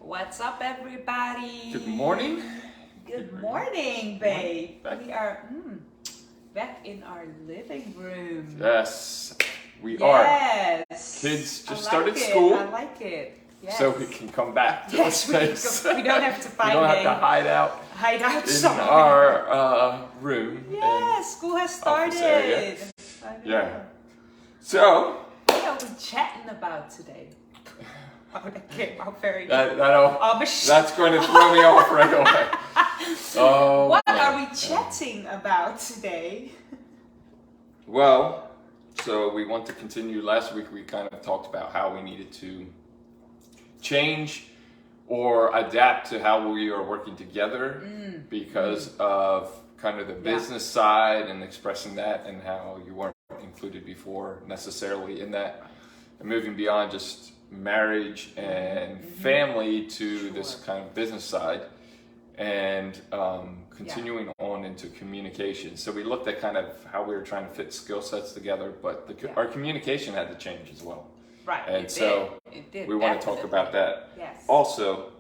What's up, everybody? Good morning. Good morning, babe. Back. We are back in our living room. Yes, we are. Yes. Kids just I like started it. school. I like it. Yes. So we can come back to Yes, the space. we don't have to We find don't have to hide out in somewhere. our room. Yes, school has office area. started. I know. Yeah. So What are we chatting about today? Oh, that came out very that's going to throw me off right away. Oh, what are we chatting about today? Well, so we want to continue. Last week we kind of talked about how we needed to change or adapt to how we are working together because of kind of the business side and expressing that, and how you weren't included before necessarily in that, and moving beyond just marriage and family to this kind of business side, and continuing on into communication. So we looked at kind of how we were trying to fit skill sets together, but our communication had to change as well. Right. And it did, we want to talk about that yes. also.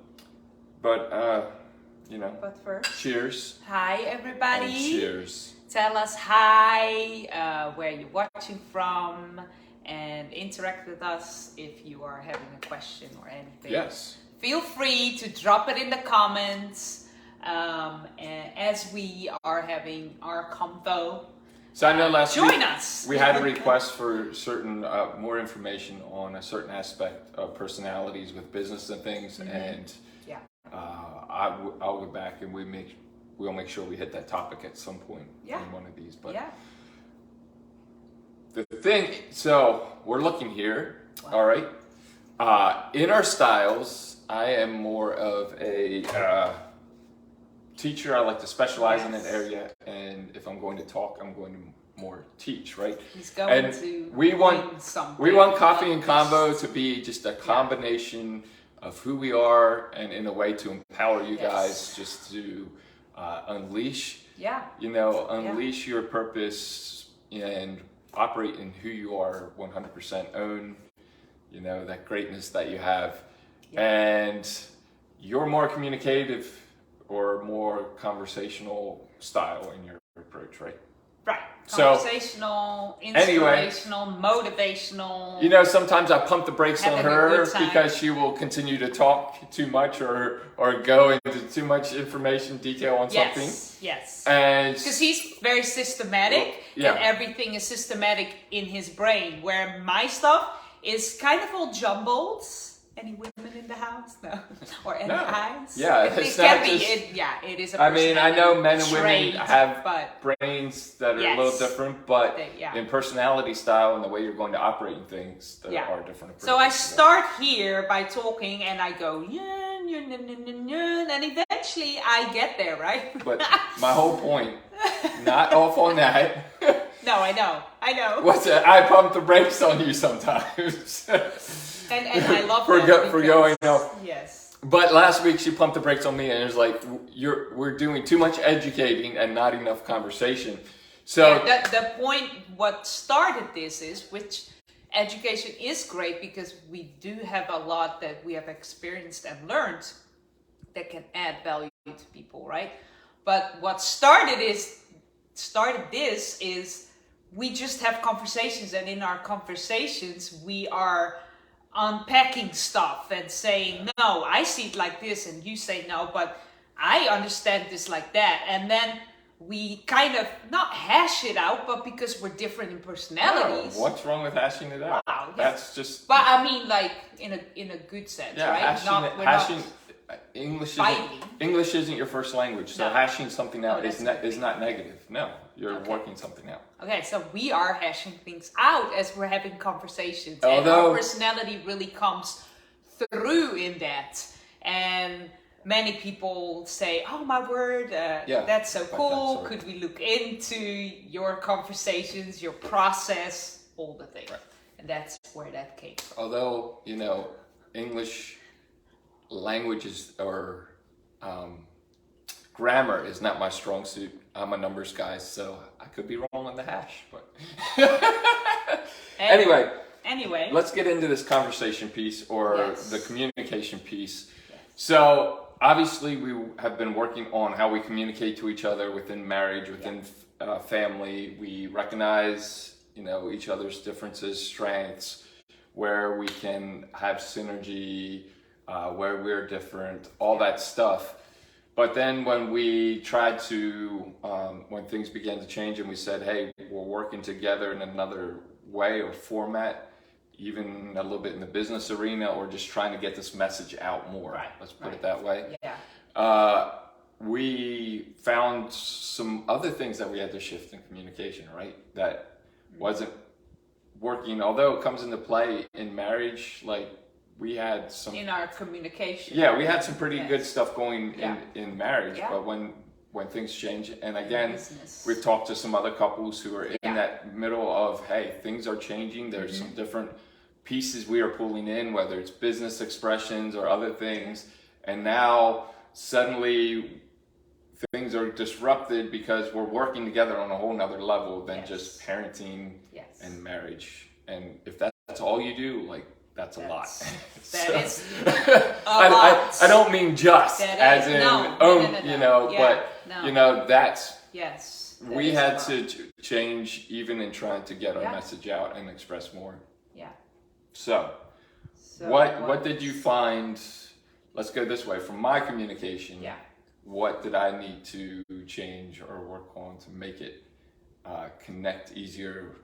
But But first, cheers. hi everybody. And cheers. Tell us hi, where you're watching from, and interact with us if you are having a question or anything. Yes. Feel free to drop it in the comments as we are having our Convo. So I know last week Join us. we had a request for certain more information on a certain aspect of personalities with business and things, and I'll go back and we'll make sure we hit that topic at some point in one of these. But the thing, so we're looking here, all right. In our styles, I am more of a teacher. I like to specialize in an area, and if I'm going to talk, I'm going to more teach, right? He's going to we want Coffee and Convo to be just a combination of who we are, and in a way to empower you guys just to unleash your purpose and operate in who you are 100%, own that greatness that you have, and you're more communicative or more conversational style in your approach, right? Right. Conversational, inspirational, motivational. Sometimes I pump the brakes on her because she will continue to talk too much or go into too much information, detail on something. Yes. And because he's very systematic, and everything is systematic in his brain, where my stuff is kind of all jumbled. Any women in the house? No. Or any eyes? Yeah, it can be. It is a I mean, I know men and trait, women have brains that are a little different, but in personality style and the way you're going to operate in things, there are different approaches. So I start here by talking, and I go, and eventually I get there, right? But my whole point, not off on that. No, I know. What's that? I pump the brakes on you sometimes. And I love for going off. Yes. But last week she pumped the brakes on me, and it was like we're doing too much educating and not enough conversation. So the point, what started this is, which education is great because we do have a lot that we have experienced and learned that can add value to people, right? But what started this is we just have conversations, and in our conversations we are unpacking stuff and saying, no, I see it like this, and you say no, but I understand this like that. And then we kind of not hash it out, but because we're different in personalities. No, what's wrong with hashing it out? Wow, that's just. But I mean, like in a good sense, right? Hashing. English isn't your first language, so hashing something out is not negative. No, you're working something out. Okay, so we are hashing things out as we're having conversations, and our personality really comes through in that. And many people say, "Oh my word, that's so cool! Could we look into your conversations, your process, all the things?" Right. And that's where that came from. Although English languages or grammar is not my strong suit. I'm a numbers guy, so I could be wrong on the hash. But anyway, let's get into this conversation piece or the communication piece. So obviously we have been working on how we communicate to each other within marriage, within family. We recognize, each other's differences, strengths, where we can have synergy, where we're different, all that stuff. But then when we tried to, when things began to change and we said, hey, we're working together in another way or format, even a little bit in the business arena, or just trying to get this message out more. Right, Let's put it that way. Yeah. We found some other things that we had to shift in communication, right? That wasn't working, although it comes into play in marriage. Like we had some in our communication. Yeah, we had some pretty good stuff going in marriage, Yeah. but when things change, and again, Business. we've talked to some other couples who are in that middle of, hey, things are changing. There's some different pieces we are pulling in, whether it's business expressions or other things, and now suddenly things are disrupted because we're working together on a whole nother level than just parenting and marriage. And if that's all you do, like, that's a lot. That is a lot. I don't mean just that as is, in no. but that's we is had to change even in trying to get our message out and express more. Yeah. So what did you find? Let's go this way. From my communication, what did I need to change or work on to make it connect easier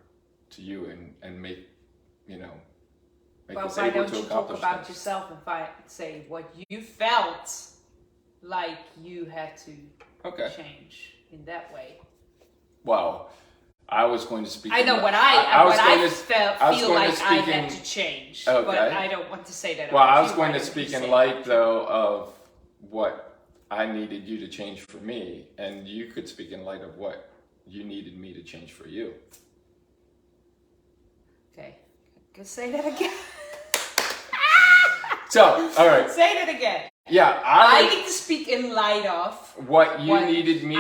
to you and make well, why don't you talk about yourself and say what you felt like you had to change in that way? Well, I was going to speak. I know what I feel like I had to change, but I don't want to say that. Well, I was going to speak in light, though, of what I needed you to change for me, and you could speak in light of what you needed me to change for you. Okay, say that again. So, all right. Say that again. Yeah, I need to speak in light of what you needed me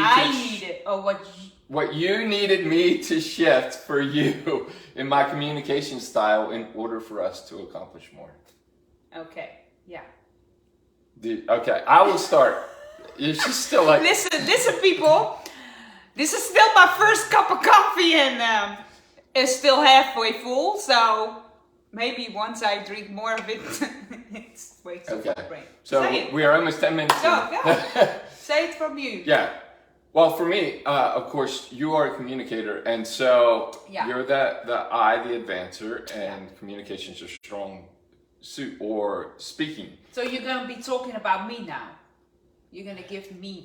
what you needed me to shift for you in my communication style in order for us to accomplish more. Okay. Yeah. Okay, I will start. You're just still like listen, people. This is still my first cup of coffee, and it's still halfway full. So maybe once I drink more of it, it's way too full brain. So we are almost 10 minutes. Go. Say it from you. Yeah. Well, for me, of course, you are a communicator, and so you're the advancer, and communication's a strong suit or speaking. So you're gonna be talking about me now. You're gonna give me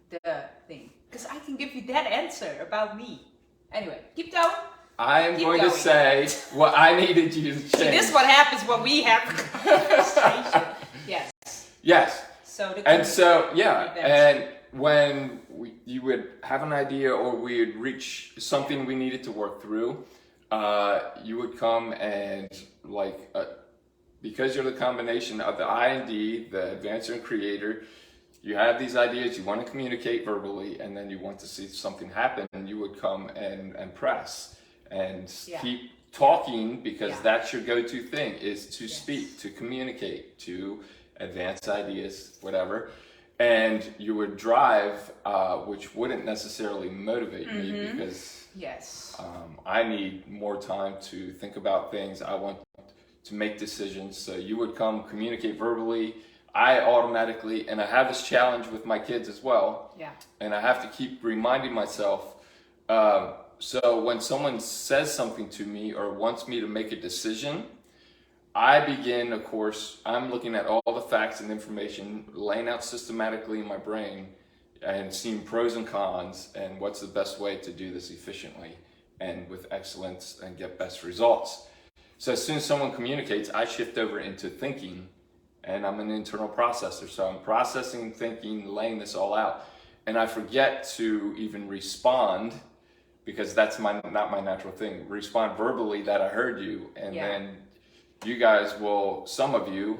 the thing, because I can give you that answer about me. Anyway, keep going. I am going to say what I needed you to change. See, this is what happens when we have conversation. Yes. So and when you would have an idea or we would reach something we needed to work through, you would come and because you're the combination of the I and D, the advancer and creator, you have these ideas, you want to communicate verbally, and then you want to see something happen, and you would come and press and keep talking, because that's your go-to thing, is to speak, to communicate, to advance ideas, whatever. And you would drive, which wouldn't necessarily motivate me, because I need more time to think about things. I want to make decisions. So you would come communicate verbally. I automatically, and I have this challenge with my kids as well. Yeah. And I have to keep reminding myself. So when someone says something to me or wants me to make a decision, I begin, of course, I'm looking at all the facts and information, laying out systematically in my brain and seeing pros and cons and what's the best way to do this efficiently and with excellence and get best results. So as soon as someone communicates, I shift over into thinking, and I'm an internal processor. So I'm processing, thinking, laying this all out. And I forget to even respond, because that's not my natural thing. Respond verbally that I heard you, and then you guys will, some of you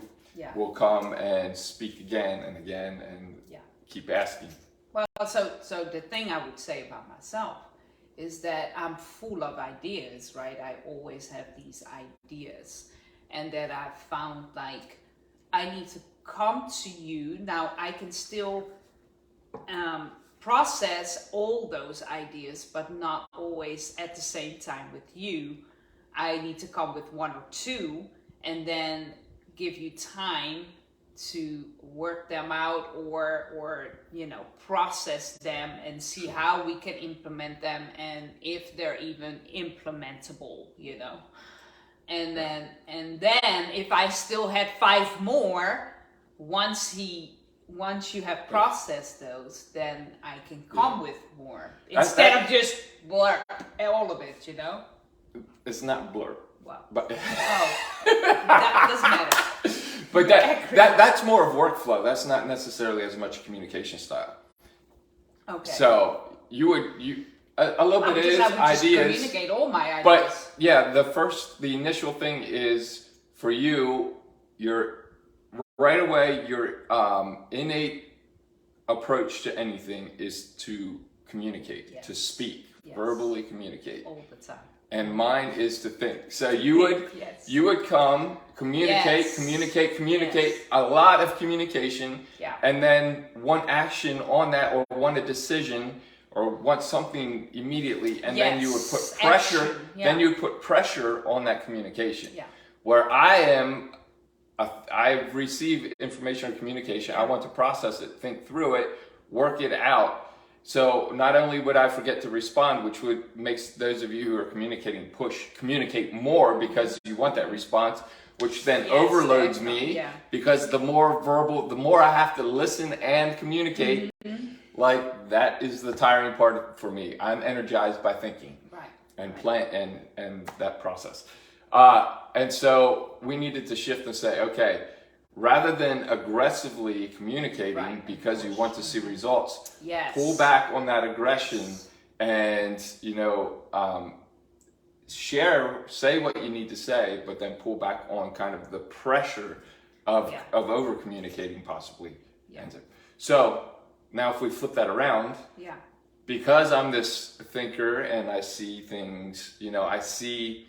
will come and speak again and again and keep asking. Well, so the thing I would say about myself is that I'm full of ideas, right? I always have these ideas, and that I've found like I need to come to you. Now I can still process all those ideas, but not always at the same time with you. I need to come with one or two and then give you time to work them out or process them and see how we can implement them and if they're even implementable, and then if I still had 5 more, once you have processed those, then I can come with more instead of just blur all of it, It's not blur. Wow. But that doesn't matter. But that's more of workflow. That's not necessarily as much communication style. Okay. So you a little bit is I would just ideas. communicate all my ideas. But yeah, the initial thing is for you, right away your innate approach to anything is to communicate, yes. to speak, yes. verbally communicate. All the time. And mine is to think. So you would yes. you would come, communicate, yes. communicate, yes. a lot of communication, yeah. and then one action on that, or one a decision, or want something immediately, and yes. then you would put pressure. Action. Yeah. Then you put pressure on that communication. Yeah. Where I receive information or communication. I want to process it, think through it, work it out. So not only would I forget to respond, which makes those of you who are communicate more because you want that response, which then yes, overloads me yeah. because the more I have to listen and communicate, mm-hmm. like that is the tiring part for me. I'm energized by thinking right. and right. plan and that process. And so we needed to shift and say, okay, rather than aggressively communicating right. because you want to see results, yes. pull back on that aggression and, say what you need to say, but then pull back on kind of the pressure of over communicating possibly. Yeah. So now if we flip that around, yeah. because I'm this thinker and I see things, I see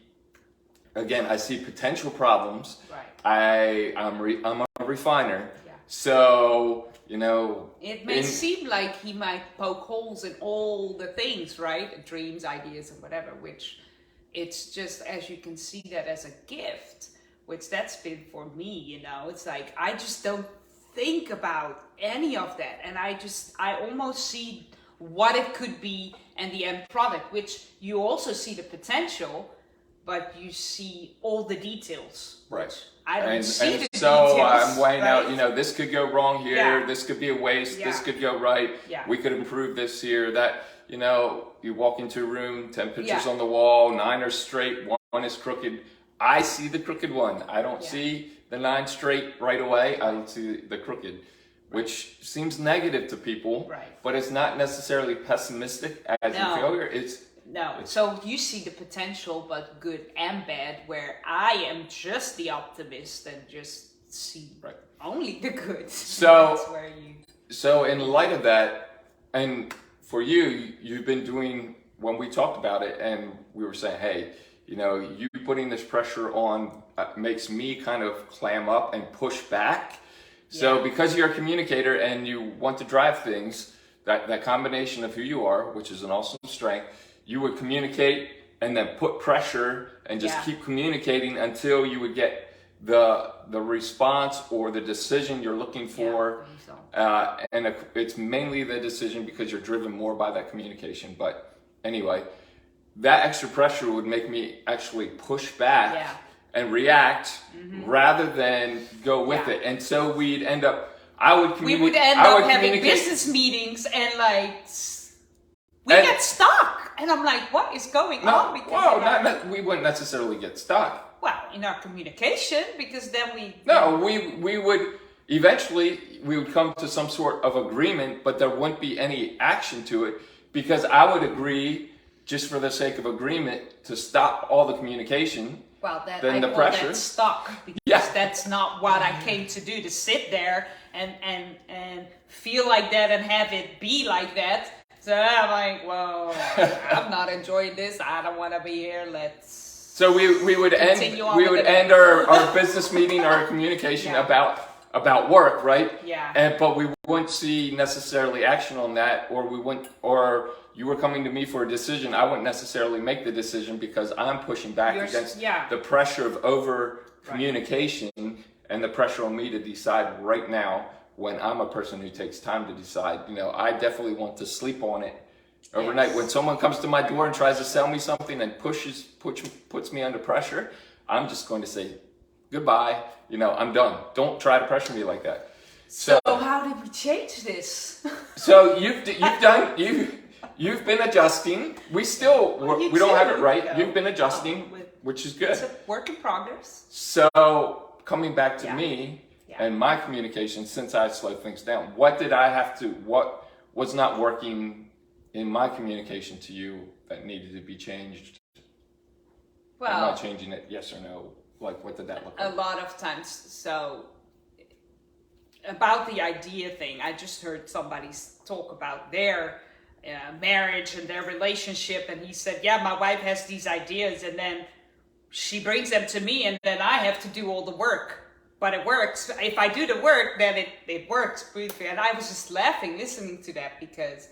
potential problems. Right. I'm a refiner. Yeah. So, it may seem like he might poke holes in all the things, right? Dreams, ideas, and whatever, which it's just, as you can see that as a gift, which that's been for me, it's like, I just don't think about any of that. And I almost see what it could be and the end product, which you also see the potential, but you see all the details. Right. I don't see the details. So I'm weighing right? out, this could go wrong here, yeah. this could be a waste, yeah. this could go right, yeah. we could improve this here, that, you walk into a room, 10 pictures yeah. on the wall, 9 are straight, one is crooked. I see the crooked one. I don't see the 9 straight right away. I see the crooked, which seems negative to people, right. but it's not necessarily pessimistic as in failure. No, so you see the potential, but good and bad, where I am just the optimist and just see only the good. So, that's where so in light of that, and for you've been doing, when we talked about it and we were saying, hey, you putting this pressure on makes me kind of clam up and push back. Yeah. So because you're a communicator and you want to drive things, that combination of who you are, which is an awesome strength, you would communicate and then put pressure and just keep communicating until you would get the response or the decision you're looking for. And it's mainly the decision because you're driven more by that communication. But anyway, that extra pressure would make me actually push back and react rather than go with it. And so we'd end up, we would end up having business meetings and we get stuck. And I'm like, what is going on? Because we wouldn't necessarily get stuck. Well, in our communication, because then we would eventually come to some sort of agreement, but there wouldn't be any action to it because I would agree just for the sake of agreement to stop all the communication. Well, then the pressure. That stuck because that's not what I came to do, to sit there and feel like that and have it be like that. So I'm like, well, I'm not enjoying this. I don't want to be here. So we would end our business meeting, our communication about about work, right? Yeah. But we wouldn't see necessarily action on that, or or you were coming to me for a decision. I wouldn't necessarily make the decision because I'm pushing back against the pressure of over communication and the pressure on me to decide right now when I'm a person who takes time to decide. You know, I definitely want to sleep on it overnight. When someone comes to my door and tries to sell me something and puts me under pressure, I'm just going to say goodbye. You know, I'm done. Don't try to pressure me like that. So how did we change this? So you've been adjusting. We don't have it right. You've been adjusting, which is good. It's a work in progress. So coming back to me and my communication, since I slowed things down, what was not working in my communication to you that needed to be changed? Well, am I changing it? Yes or no? Like, what did that look like? A lot of times. So about the idea thing, I just heard somebody talk about their marriage and their relationship, and he said, yeah, my wife has these ideas and then she brings them to me and then I have to do all the work. But it works. If I do the work, then it works briefly. And I was just laughing listening to that because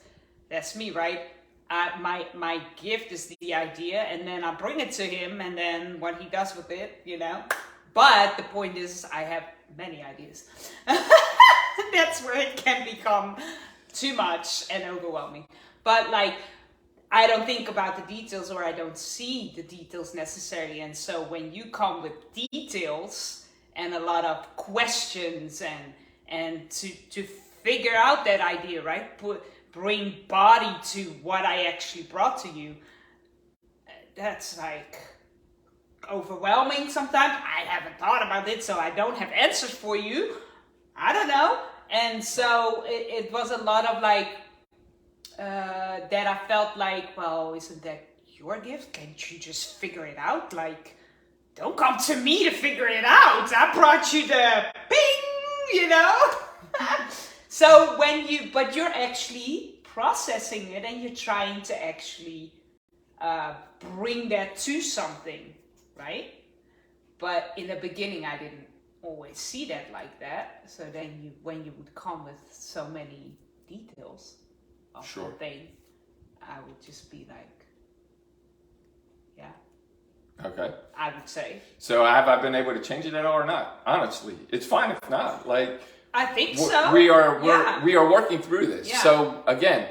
that's me, right? My gift is the idea, and then I bring it to him, and then what he does with it, you know. But the point is, I have many ideas. That's where it can become too much and overwhelming. But like, I don't think about the details, or I don't see the details necessarily. And so when you come with details and a lot of questions and to figure out that idea, right? Bring body to what I actually brought to you. That's like overwhelming sometimes. I haven't thought about it, so I don't have answers for you. I don't know. And so it was a lot of like, that I felt like, well, isn't that your gift? Can't you just figure it out? Like, don't come to me to figure it out. I brought you the ping, you know? So but you're actually processing it and you're trying to actually bring that to something, right? But in the beginning, I didn't always see that like that. So then when you would come with so many details of the thing, I would just be like, okay. I would say. So have I been able to change it at all or not? Honestly, it's fine if not. Like, I think so. We are working through this. Yeah. So again,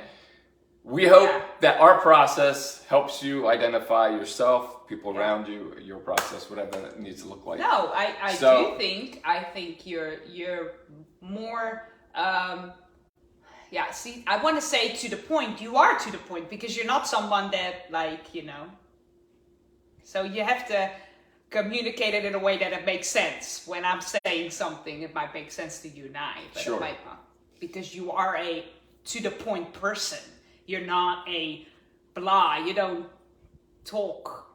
we hope that our process helps you identify yourself, people around you, your process, whatever it needs to look like. No, I think you're more see, I want to say to the point. You are to the point because you're not someone that, like, you know. So you have to communicate it in a way that it makes sense. When I'm saying something, it might make sense to you and I, but it might not. Because you are a to-the-point person. You're not a blah. You don't talk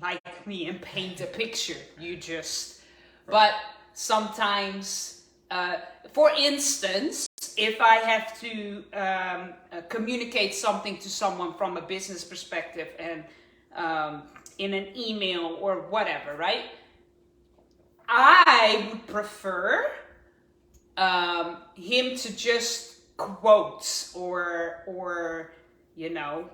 like me and paint a picture. You just... But sometimes, for instance, if I have to communicate something to someone from a business perspective and... in an email or whatever, right? I would prefer him to just quote or you know,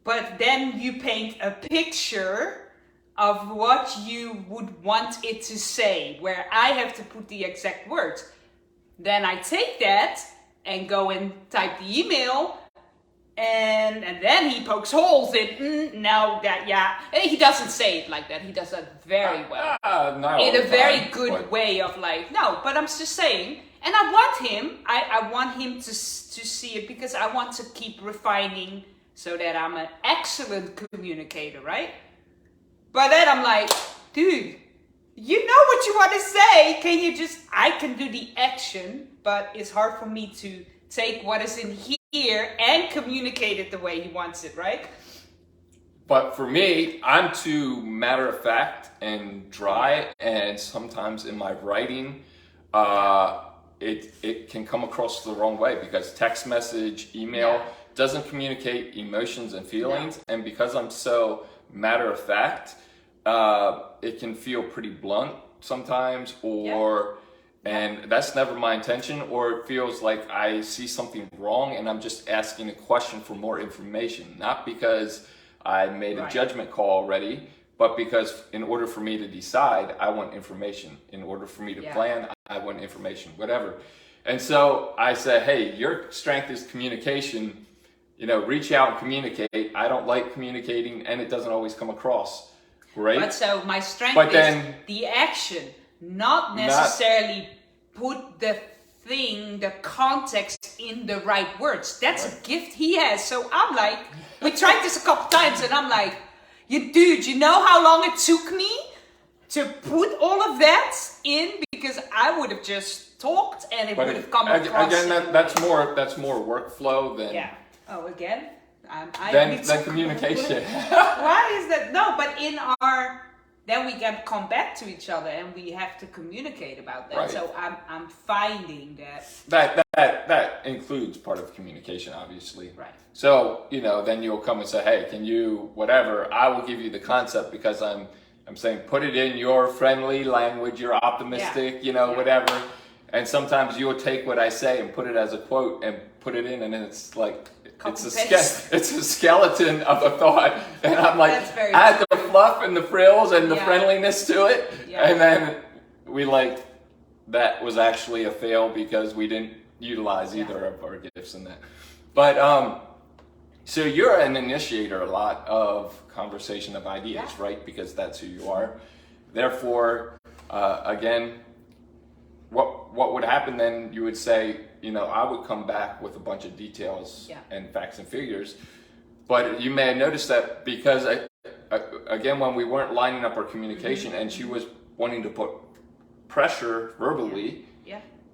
but then you paint a picture of what you would want it to say, where I have to put the exact words. Then I take that and go and type the email. And then he pokes holes in, now that, he doesn't say it like that. He does that very well. In a very good way of like, no, but I'm just saying. And I want him to see it because I want to keep refining so that I'm an excellent communicator, right? But then I'm like, dude, you know what you want to say. I can do the action, but it's hard for me to take what is in here and communicate it the way he wants it, right? But for me, I'm too matter of fact and dry, and sometimes in my writing, it can come across the wrong way because text message, email doesn't communicate emotions and feelings, and because I'm so matter of fact, it can feel pretty blunt sometimes, or And that's never my intention, or it feels like I see something wrong and I'm just asking a question for more information. Not because I made a judgment call already, but because in order for me to decide, I want information. In order for me to plan, I want information, whatever. And so I said, hey, your strength is communication. Reach out and communicate. I don't like communicating, and it doesn't always come across great. But so my strength is the action, not necessarily put the context in the right words. That's a gift he has. So I'm like, we tried this a couple times, and I'm like, you know how long it took me to put all of that in? Because I would have just talked, and it would have come across. Again, that's more workflow than. Yeah. Oh, again. Then communication. Why is that? No, but then we can come back to each other and we have to communicate about that. Right. So I'm finding that includes part of communication, obviously. Right. So then you'll come and say, hey, can you whatever? I will give you the concept because I'm saying put it in your friendly language. You're optimistic, whatever. And sometimes you'll take what I say and put it as a quote and put it in, and then it's like. It's a skeleton of a thought, and I'm like, add the fluff and the frills and the friendliness to it, and then that was actually a fail because we didn't utilize either of our gifts in that. But so you're an initiator a lot of conversation of ideas, right? Because that's who you are. Therefore, again, what would happen then? You would say, I would come back with a bunch of details and facts and figures, but you may have noticed that because again, when we weren't lining up our communication, and she was wanting to put pressure verbally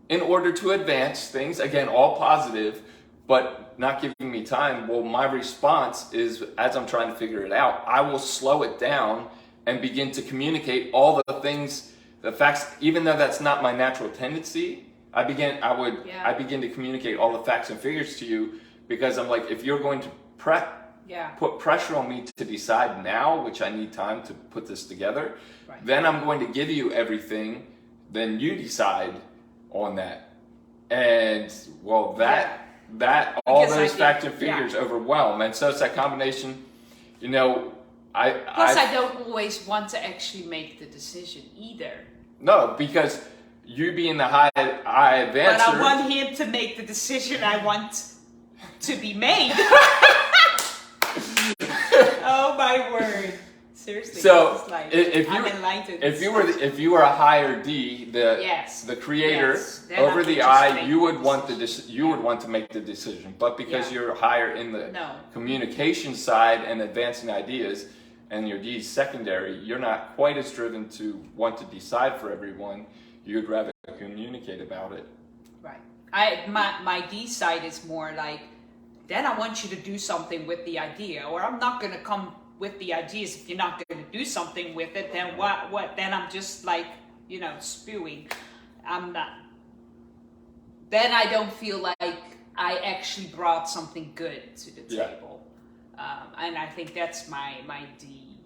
in order to advance things, again, all positive, but not giving me time. Well, my response is, as I'm trying to figure it out, I will slow it down and begin to communicate all the things, the facts, even though that's not my natural tendency. I begin to communicate all the facts and figures to you because I'm like, if you're going to put pressure on me to decide now, which I need time to put this together, then I'm going to give you everything, then you decide on that. And all those facts and figures overwhelm. And so it's that combination, Plus I don't always want to actually make the decision either. No, because you being the high advancer. But I want him to make the decision I want to be made. Oh my word! Seriously. So I'm enlightened. If you were a higher D, the creator over the I, you would want to make the decision. But because you're higher in the communication side and advancing ideas, and your D is secondary, you're not quite as driven to want to decide for everyone. You'd rather communicate about it. Right. My D side is more like, then I want you to do something with the idea, or I'm not going to come with the ideas if you're not going to do something with it. Then what? Then I'm just like, spewing. I'm not. Then I don't feel like I actually brought something good to the table. And I think that's my D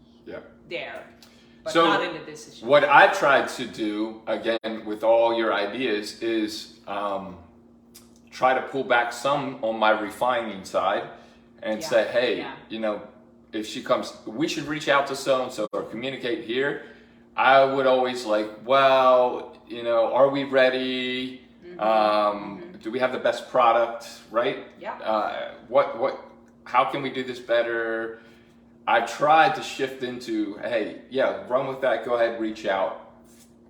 there. But so not in the decision. What I tried to do, again, with all your ideas is try to pull back some on my refining side and say, hey, if she comes, we should reach out to so-and-so or communicate here. I would always are we ready? Do we have the best product, right? How can we do this better? I tried to shift into, hey, run with that. Go ahead, reach out,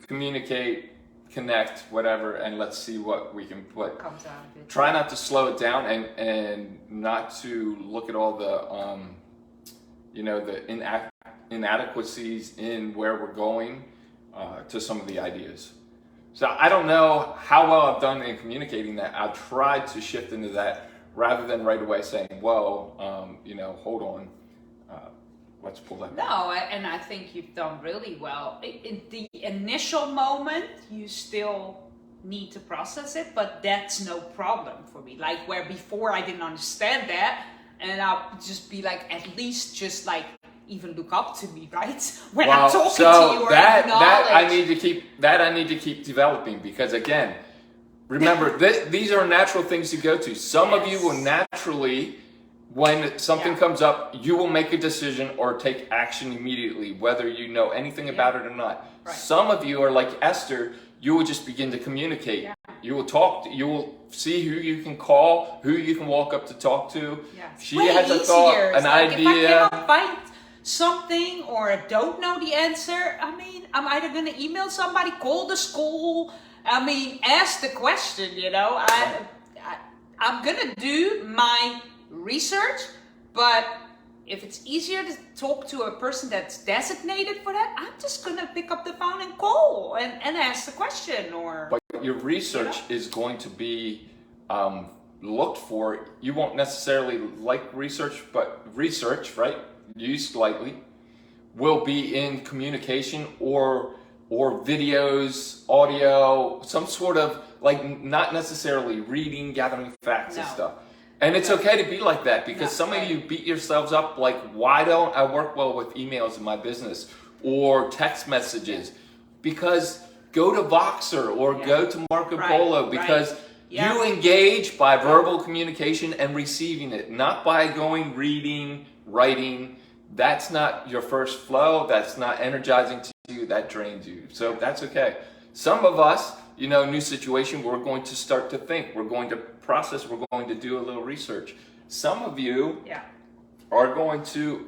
communicate, connect, whatever, and let's see what we can put. Comes out of it. Try not to slow it down and not to look at all the, the inadequacies in where we're going to some of the ideas. So I don't know how well I've done in communicating that. I've tried to shift into that rather than right away saying, hold on. Let's pull that back. No, and I think you've done really well. In the initial moment, you still need to process it, but that's no problem for me. Like where before I didn't understand that, and I'll just be like, at least just like even look up to me, right? When Well, I'm talking so to you or that I acknowledge. need to keep developing, because again, remember, these are natural things to go to. Some of you will Yes. naturally, when something Yeah. comes up, you will make a decision or take action immediately, whether you know anything about it or not. Right. Some of you are like Esther, you will just begin to communicate. Yeah. You will talk, you will see who you can call, who you can walk up to talk to. Yeah. She Way has a easier. thought, It's an like idea. if I cannot find something or don't know the answer, I mean, I'm either going to email somebody, call the school, I mean, ask the question, you know. I'm going to do my research, but if it's easier to talk to a person that's designated for that, I'm just going to pick up the phone and call and ask the question. Or But your research is going to be looked for. You won't necessarily like research, but research, right, used lightly, will be in communication or videos, audio, some sort of, like, not necessarily reading, gathering facts and No. stuff. And it's okay to be like that, because No, some right. of you beat yourselves up like, why don't I work well with emails in my business or text messages? Because go to Voxer or go to Marco Right, Polo, right. because Yeah. you engage by verbal communication and receiving it, not by going, reading, writing. That's not your first flow. That's not energizing to you. That drains you. So that's okay. Some of us, you know, new situation, we're going to start to think. We're going to process. We're going to do a little research. Some of you are going to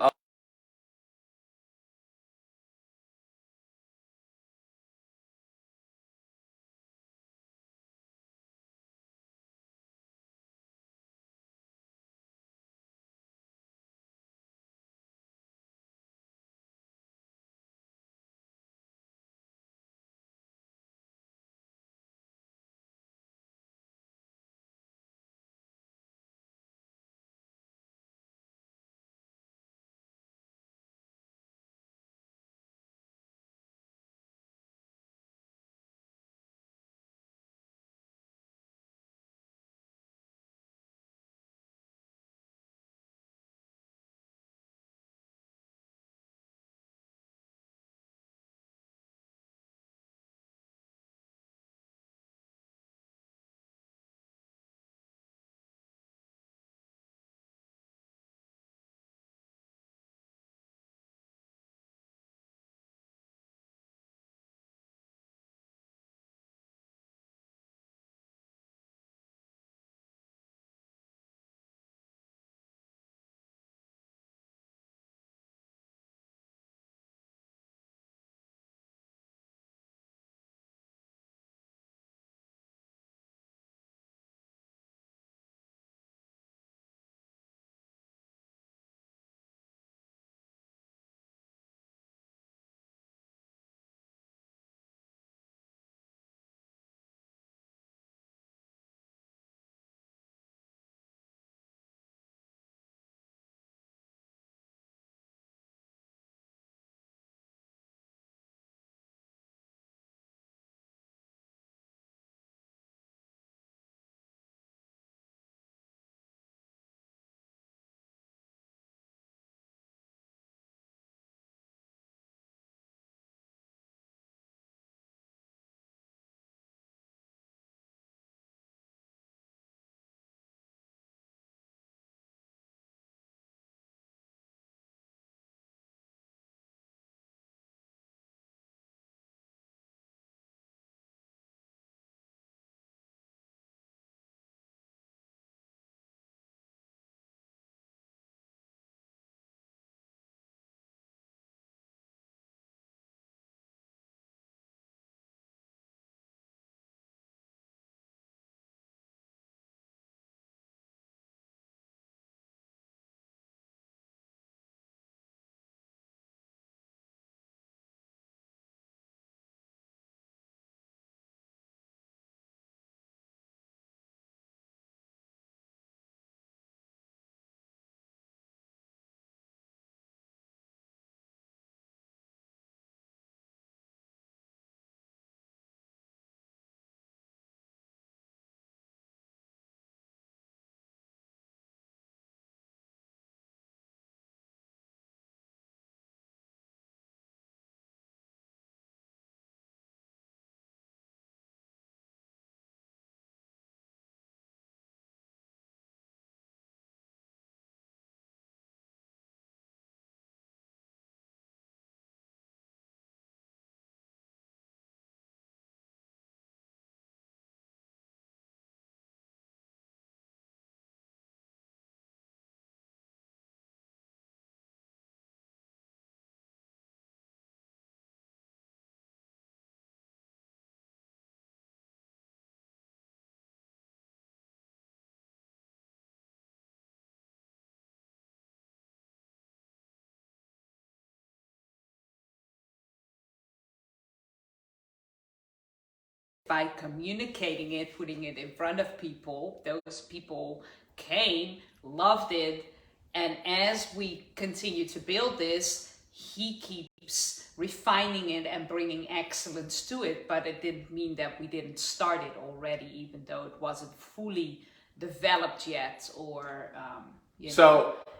by communicating it, putting it in front of people. Those people came, loved it, and as we continue to build this, he keeps refining it and bringing excellence to it. But it didn't mean that we didn't start it already, even though it wasn't fully developed yet, or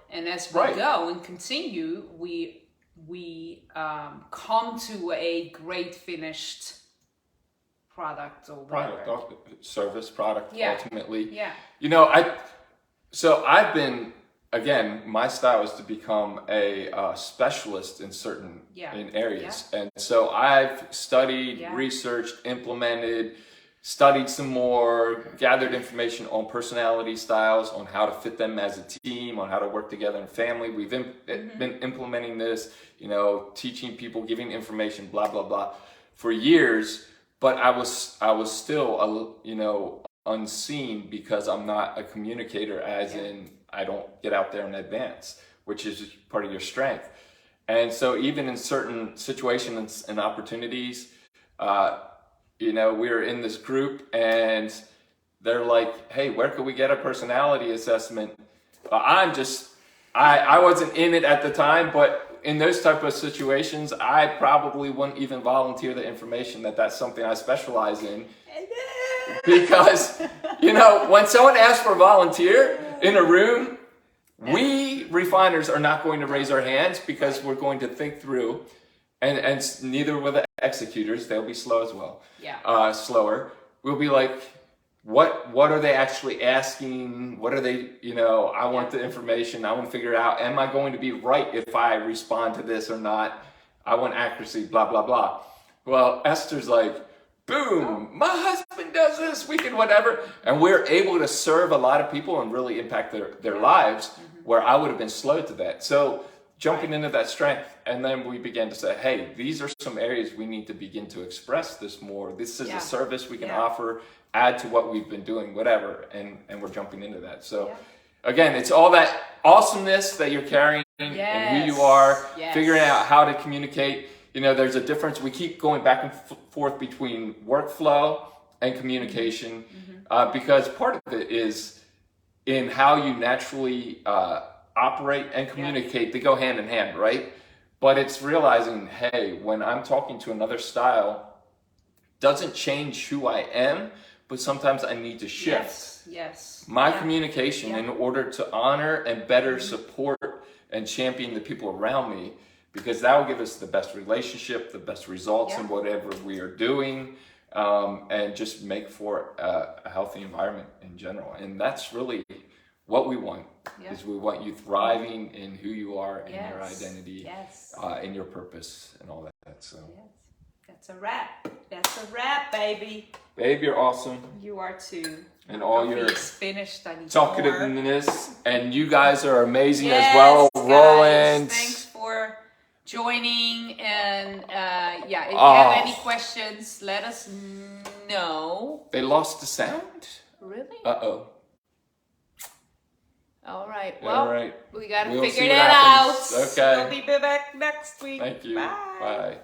and as we go and continue, we come to a great finished product or whatever. Service, product, ultimately. Yeah. I've been, again, my style is to become a specialist in certain in areas. And so I've studied, researched, implemented, studied some more, gathered information on personality styles, on how to fit them as a team, on how to work together in family. We've been implementing this, teaching people, giving information, blah, blah, blah, for years. But I was still, unseen because I'm not a communicator, as in I don't get out there and advance, which is part of your strength. And so even in certain situations and opportunities, we were in this group and they're like, hey, where could we get a personality assessment? I wasn't in it at the time, but in those type of situations, I probably wouldn't even volunteer the information that's something I specialize in. Because, when someone asks for a volunteer in a room, we refiners are not going to raise our hands because we're going to think through, and neither will the executors. They'll be slow as well. Slower. We'll be like, what are they actually asking? What are they, I want the information. I want to figure out, am I going to be right if I respond to this or not? I want accuracy, blah, blah, blah. Well, Esther's like, boom, my husband does this, we can whatever. And we're able to serve a lot of people and really impact their lives, where I would have been slow to that. So jumping into that strength, and then we began to say, hey, these are some areas we need to begin to express this more. This is a service we can offer, add to what we've been doing, whatever, and we're jumping into that. So again, it's all that awesomeness that you're carrying and who you are, figuring out how to communicate. There's a difference. We keep going back and forth between workflow and communication, because part of it is in how you naturally operate and communicate. They go hand in hand, right? But it's realizing, hey, when I'm talking to another style, doesn't change who I am, but sometimes I need to shift my communication in order to honor and better support and champion the people around me, because that will give us the best relationship, the best results in whatever we are doing, and just make for a healthy environment in general. And that's really what we want, is we want you thriving in who you are, in your identity, in your purpose, and all that. So that's a wrap. That's a wrap, baby. Babe, you're awesome. You are too. And all your finished, talkativeness, and you guys are amazing as well. Roland, thanks for joining, and if you have any questions, let us know. They lost the sound? Really? Uh-oh. All right. Well, we got to we'll figure that out. Okay. We'll be back next week. Thank you. Bye. Bye.